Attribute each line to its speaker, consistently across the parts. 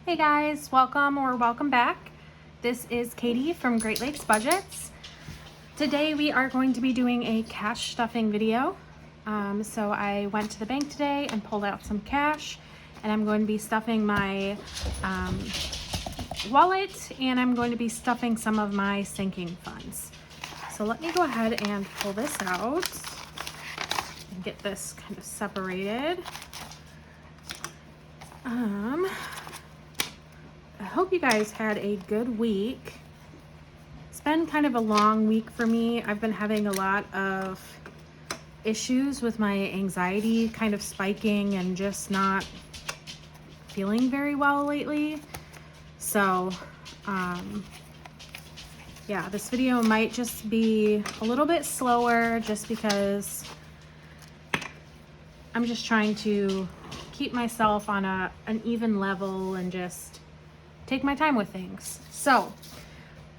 Speaker 1: Hey guys, welcome or welcome back. This is Katie from Great Lakes Budgets. Today we are going to be doing a cash stuffing video. So I went to the bank today and pulled out some cash, and I'm going to be stuffing my wallet, and I'm going to be stuffing some of my sinking funds. So let me go ahead and pull this out and get this kind of separated. I hope you guys had a good week. It's been kind of a long week for me. I've been having a lot of issues with my anxiety kind of spiking and just not feeling very well lately. So, yeah, this video might just be a little bit slower just because I'm just trying to keep myself on an even level and just take my time with things. So,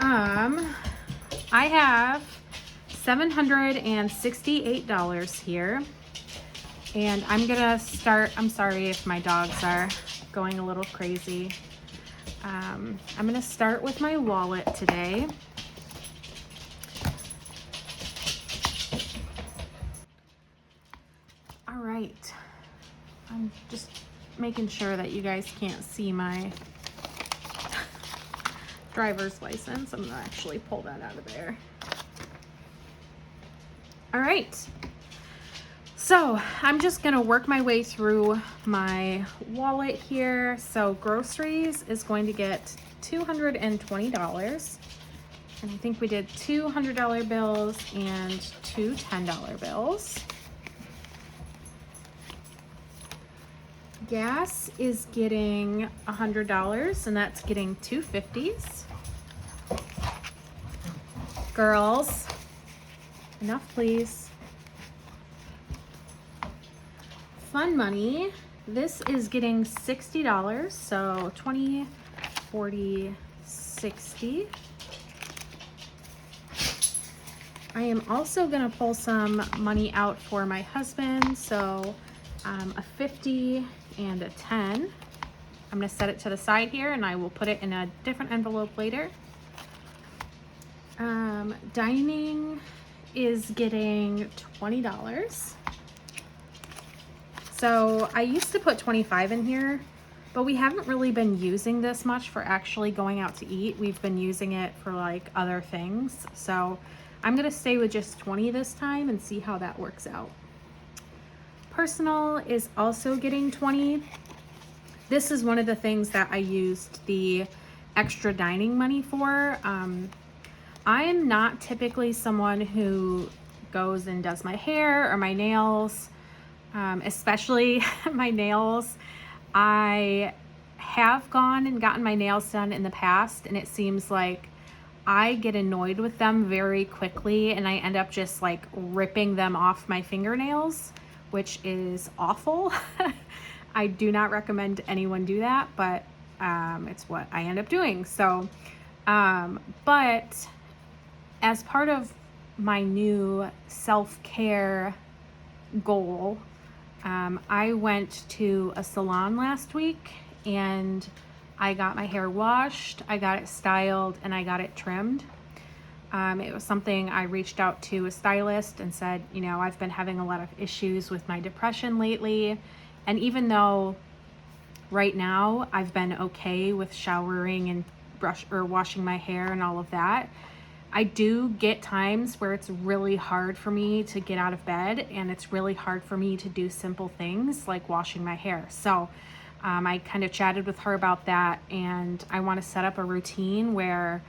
Speaker 1: I have $768 here, and I'm gonna start. I'm sorry if my dogs are going a little crazy. I'm gonna start with my wallet today. All right, I'm just making sure that you guys can't see my driver's license. I'm gonna actually pull that out of there. All right, so I'm just gonna work my way through my wallet here. So groceries is going to get $220, and I think we did two $100 bills and two $10 bills. Gas is getting $100, and that's getting two 50s. Girls, enough please. Fun money, this is getting $60, so 20, 40, 60. I am also gonna pull some money out for my husband, so a 50 and a 10. I'm gonna set it to the side here, and I will put it in a different envelope later. Dining is getting $20. So I used to put 25 in here, but we haven't really been using this much for actually going out to eat. We've been using it for like other things. So I'm gonna stay with just 20 this time and see how that works out. Personal is also getting 20. This is one of the things that I used the extra dining money for. I am not typically someone who goes and does my hair or my nails, especially my nails. I have gone and gotten my nails done in the past, and it seems like I get annoyed with them very quickly, and I end up just like ripping them off my fingernails, which is awful. I do not recommend anyone do that, but it's what I end up doing. So, but as part of my new self-care goal, I went to a salon last week, and I got my hair washed, I got it styled, and I got it trimmed. It was something I reached out to a stylist and said, you know, I've been having a lot of issues with my depression lately. And even though right now I've been okay with showering and washing my hair and all of that, I do get times where it's really hard for me to get out of bed, and it's really hard for me to do simple things like washing my hair. So I kind of chatted with her about that, and I want to set up a routine where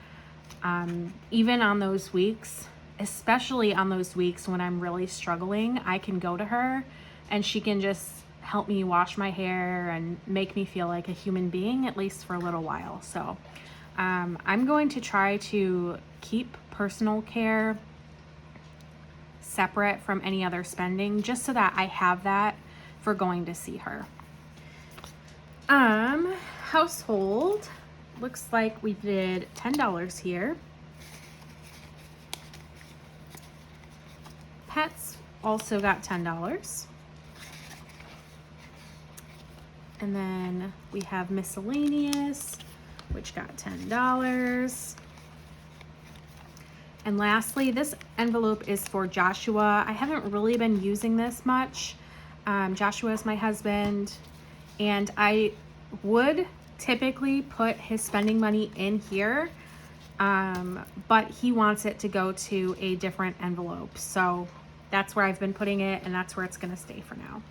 Speaker 1: even on those weeks, especially on those weeks when I'm really struggling, I can go to her and she can just help me wash my hair and make me feel like a human being, at least for a little while. So I'm going to try to keep personal care separate from any other spending, just so that I have that for going to see her. Household, looks like we did $10 here. Pets also got $10. And then we have miscellaneous, which got $10. And lastly, this envelope is for Joshua. I haven't really been using this much. Joshua is my husband, and I would typically put his spending money in here, but he wants it to go to a different envelope. So that's where I've been putting it, and that's where it's gonna stay for now.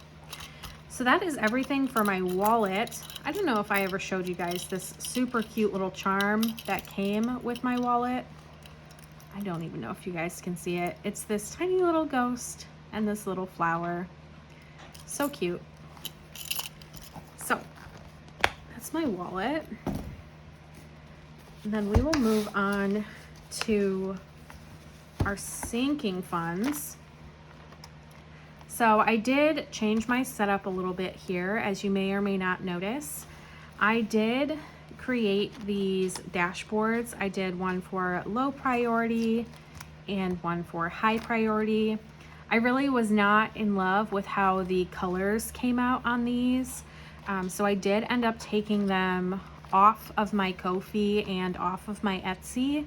Speaker 1: So that is everything for my wallet. I don't know if I ever showed you guys this super cute little charm that came with my wallet. I don't even know if you guys can see it. It's this tiny little ghost and this little flower. So cute. So that's my wallet. And then we will move on to our sinking funds. So I did change my setup a little bit here, as you may or may not notice. I did create these dashboards. I did one for low priority and one for high priority. I really was not in love with how the colors came out on these. So I did end up taking them off of my Ko-fi and off of my Etsy.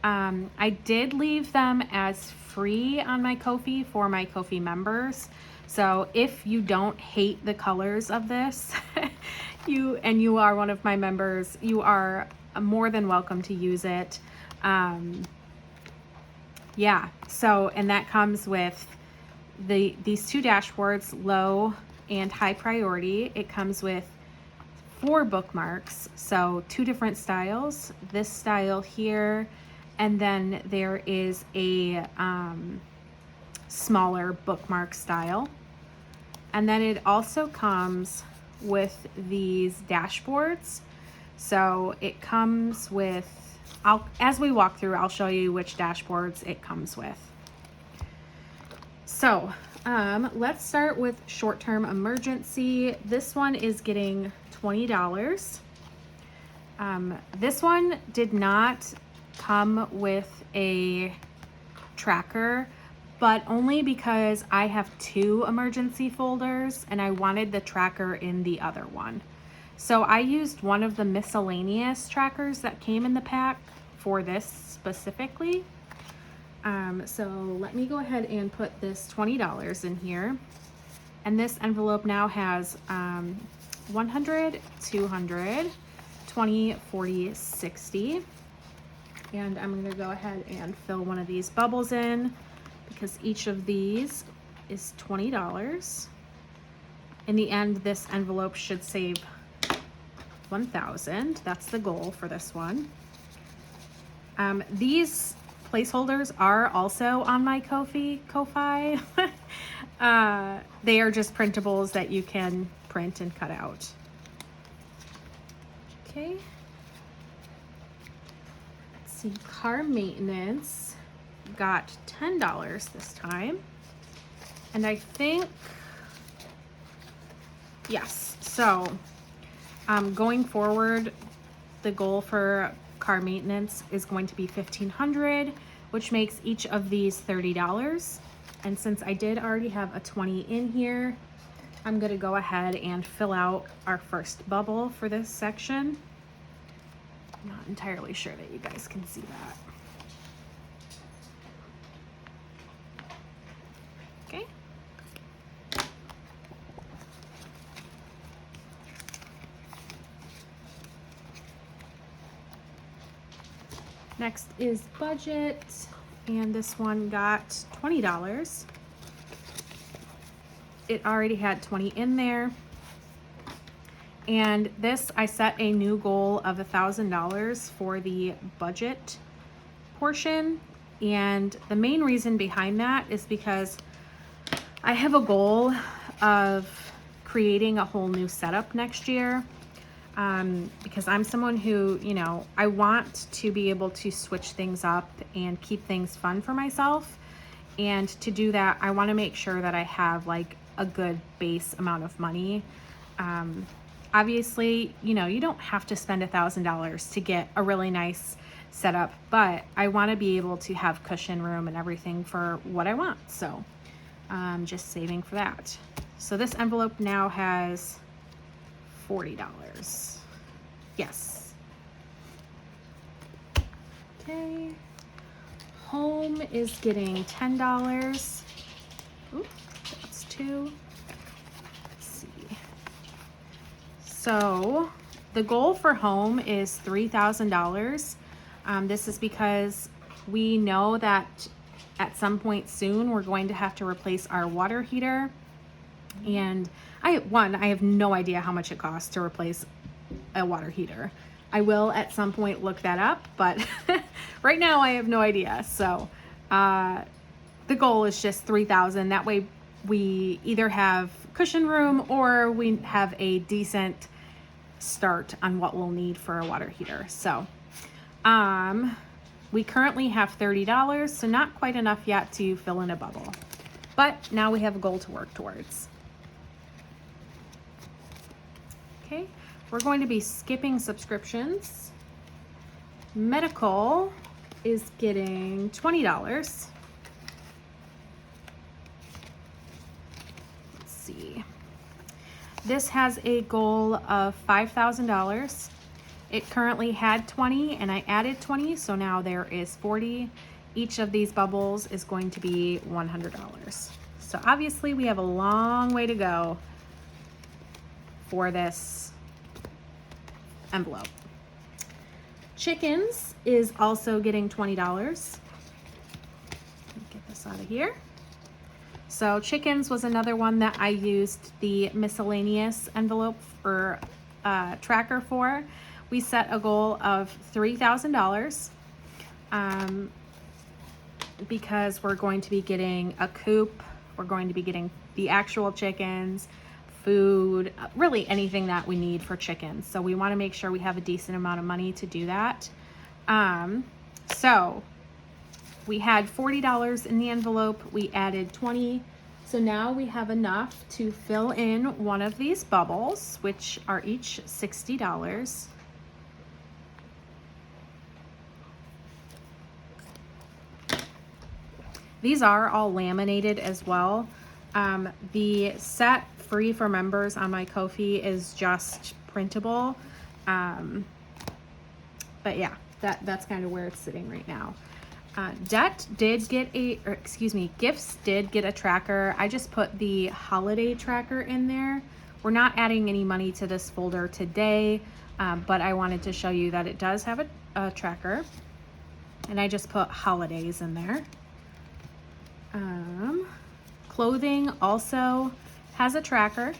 Speaker 1: I did leave them as free on my Ko-fi for my Ko-fi members. So if you don't hate the colors of this, you are one of my members, you are more than welcome to use it. Yeah, so, and that comes with these two dashboards, low and high priority. It comes with 4 bookmarks, so 2 different styles, this style here, and then there is a smaller bookmark style. And then it also comes with these dashboards. So it comes with, as we walk through, I'll show you which dashboards it comes with. So let's start with short-term emergency. This one is getting $20. This one did not come with a tracker, but only because I have 2 emergency folders and I wanted the tracker in the other one. So I used one of the miscellaneous trackers that came in the pack for this specifically. So let me go ahead and put this $20 in here. And this envelope now has 100, 200, 20, 40, 60. And I'm gonna go ahead and fill one of these bubbles in because each of these is $20. In the end, this envelope should save 1,000. That's the goal for this one. These placeholders are also on my Ko-fi. They are just printables that you can print and cut out. Okay. Let's see, car maintenance got $10 this time. And I think, yes, so going forward, the goal for car maintenance is going to be $1,500, which makes each of these $30. And since I did already have a 20 in here, I'm gonna go ahead and fill out our first bubble for this section. I'm not entirely sure that you guys can see that. Okay. Next is budget, and this one got $20. It already had 20 in there. And this, I set a new goal of $1,000 for the budget portion. And the main reason behind that is because I have a goal of creating a whole new setup next year. Because I'm someone who, you know, I want to be able to switch things up and keep things fun for myself. And to do that, I want to make sure that I have like a good base amount of money. Obviously, you know, you don't have to spend $1,000 to get a really nice setup, but I want to be able to have cushion room and everything for what I want. So just saving for that. So this envelope now has $40. Yes. Okay. Home is getting $10. Ooh, that's 2. Let's see. So the goal for home is $3,000. This is because we know that at some point soon we're going to have to replace our water heater. And I have no idea how much it costs to replace a water heater. I will at some point look that up, but right now I have no idea. So the goal is just $3,000. That way we either have cushion room or we have a decent start on what we'll need for a water heater. So we currently have $30, so not quite enough yet to fill in a bubble, but now we have a goal to work towards. Okay, we're going to be skipping subscriptions. Medical is getting $20. Let's see. This has a goal of $5,000. It currently had 20 and I added 20, so now there is 40. Each of these bubbles is going to be $100. So obviously we have a long way to go for this envelope. Chickens is also getting $20. Get this out of here. So chickens was another one that I used the miscellaneous envelope for tracker for. We set a goal of $3,000 because we're going to be getting a coop. We're going to be getting the actual chickens, food, really anything that we need for chickens. So we want to make sure we have a decent amount of money to do that. So we had $40 in the envelope. We added 20. So now we have enough to fill in one of these bubbles, which are each $60. These are all laminated as well. The set free for members on my Ko-fi is just printable. But yeah, that's kind of where it's sitting right now. Gifts did get a tracker. I just put the holiday tracker in there. We're not adding any money to this folder today, but I wanted to show you that it does have a tracker. And I just put holidays in there. Clothing also has a tracker.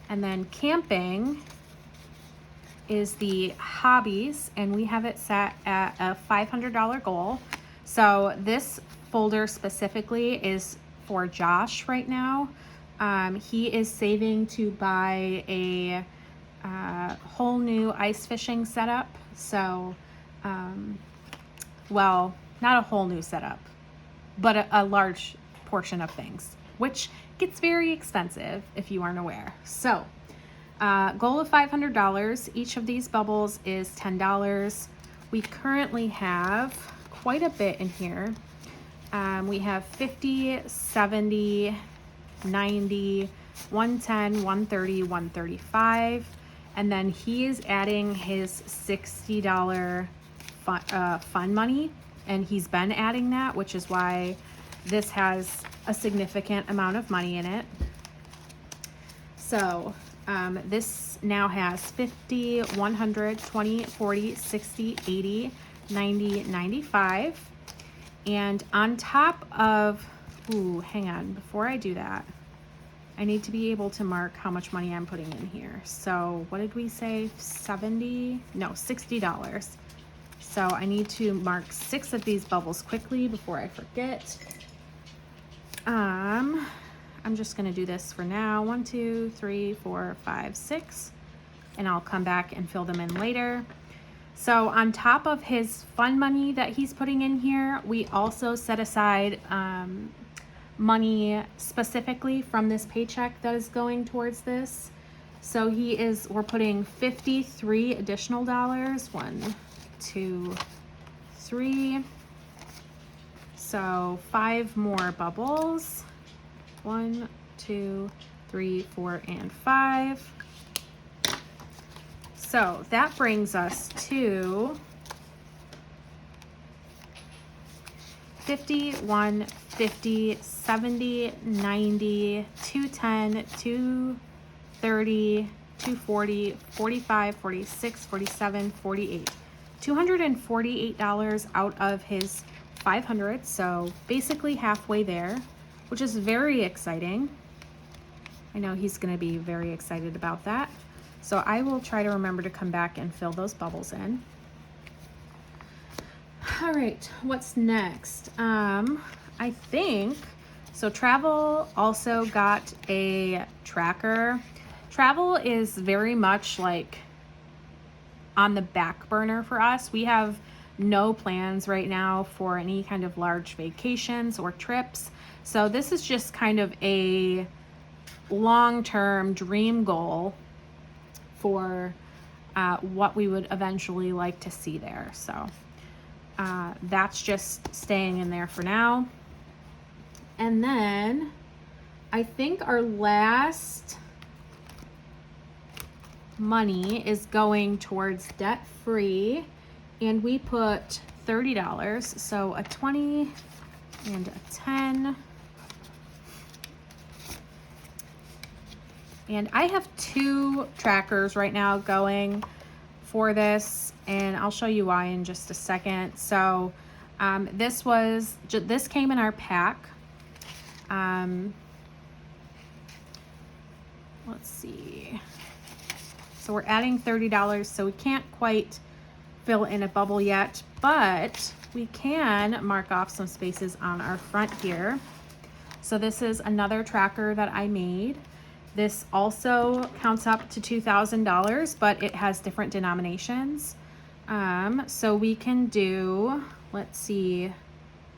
Speaker 1: And then camping is the hobbies, and we have it set at a $500 goal. So this folder specifically is for Josh right now. He is saving to buy a whole new ice fishing setup. So well, not a whole new setup, but a large portion of things, which gets very expensive if you aren't aware. So goal of $500. Each of these bubbles is $10. We currently have quite a bit in here. We have 50, 70, 90, 110, 130, 135. And then he is adding his $60 fun money, and he's been adding that, which is why this has a significant amount of money in it. So this now has 50, 100, 20, 40, 60, 80, 90, 95. And on top of, hang on, before I do that, I need to be able to mark how much money I'm putting in here. So what did we say? $60. So I need to mark 6 of these bubbles quickly before I forget. I'm just gonna do this for now. 1, 2, 3, 4, 5, 6, and I'll come back and fill them in later. So on top of his fun money that he's putting in here, we also set aside money specifically from this paycheck that is going towards this. So we're putting 53 additional dollars. 1, 2, 3. So 5 more bubbles. 1, 2, 3, 4, and 5. So that brings us to 50, 1, 50, 70, 90, 210, 230, 240, 45, 46, 47, 48. $248 out of his 500, so basically halfway there, which is very exciting. I know he's going to be very excited about that. So I will try to remember to come back and fill those bubbles in. All right, what's next? I think, so Travel also got a tracker. Travel is very much like on the back burner for us. We have no plans right now for any kind of large vacations or trips. So this is just kind of a long-term dream goal for what we would eventually like to see there. So that's just staying in there for now. And then I think our last money is going towards debt free, and we put $30, so a 20 and a 10. And I have 2 trackers right now going for this, and I'll show you why in just a second. So this came in our pack. Let's see. So we're adding $30, so we can't quite fill in a bubble yet, but we can mark off some spaces on our front here. So this is another tracker that I made. This also counts up to $2,000, but it has different denominations. So we can do, let's see,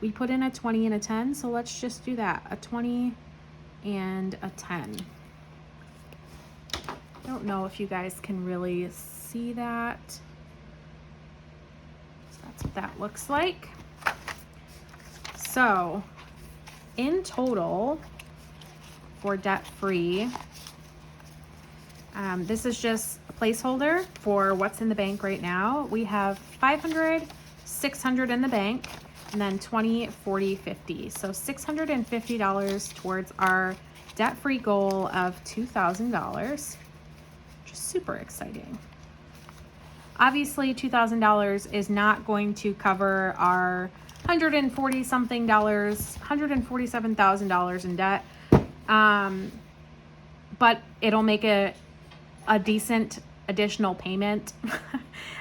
Speaker 1: we put in a 20 and a 10, so let's just do that, a 20 and a 10. I don't know if you guys can really see that. So that's what that looks like. So in total for debt free, this is just a placeholder for what's in the bank right now. We have 500, 600 in the bank, and then 20, 40, 50. So $650 towards our debt-free goal of $2,000. Super exciting. Obviously $2,000 is not going to cover our $147,000 in debt, but it'll make a decent additional payment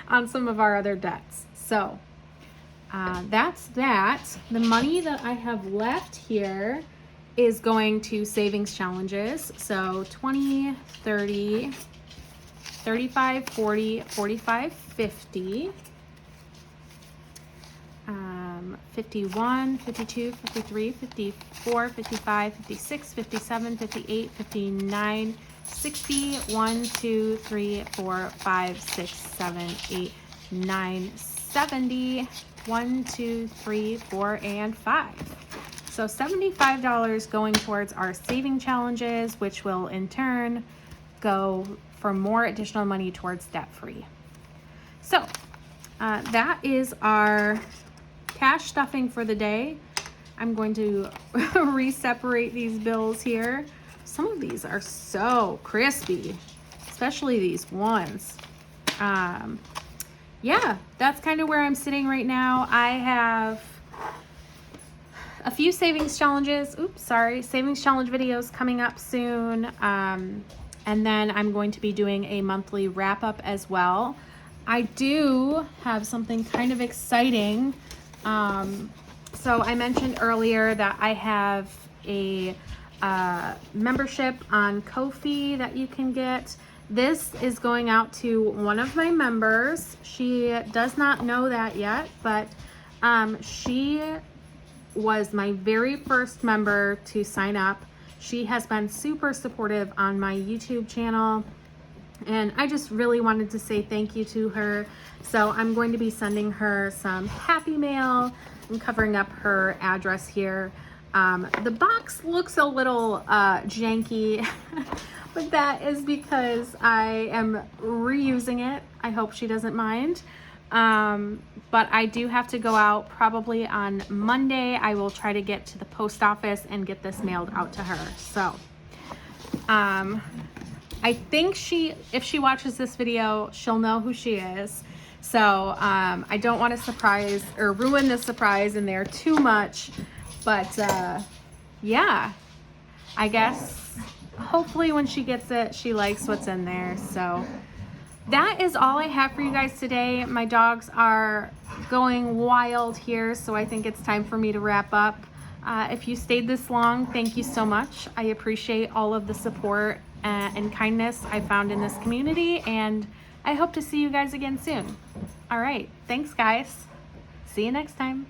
Speaker 1: on some of our other debts. So that's that. The money that I have left here is going to savings challenges. So 20, 30, 35, 40, 45, 50, 51, 52, 53, 54, 55, 56, 57, 58, 59, 60, 1, 2, 3, 4, 5, 6, 7, 8, 9, 70, 1, 2, 3, 4, and 5. So $75 going towards our saving challenges, which will in turn go for more additional money towards debt free. So that is our cash stuffing for the day. I'm going to re-separate these bills here. Some of these are so crispy, especially these ones. Yeah, that's kind of where I'm sitting right now. I have a few savings challenges, savings challenge videos coming up soon. And then I'm going to be doing a monthly wrap up as well. I do have something kind of exciting. So I mentioned earlier that I have a membership on Ko-fi that you can get. This is going out to one of my members. She does not know that yet, but she was my very first member to sign up. She has been super supportive on my YouTube channel, and I just really wanted to say thank you to her. So I'm going to be sending her some happy mail. I'm covering up her address here. The box looks a little janky, but that is because I am reusing it. I hope she doesn't mind. But I do have to go out probably on Monday. I will try to get to the post office and get this mailed out to her. So, I think if she watches this video, she'll know who she is. So, I don't want to surprise or ruin the surprise in there too much, but, yeah, I guess hopefully when she gets it, she likes what's in there. So that is all I have for you guys today. My dogs are going wild here, so I think it's time for me to wrap up. If you stayed this long, thank you so much. I appreciate all of the support and kindness I found in this community, and I hope to see you guys again soon. All right, thanks guys. See you next time.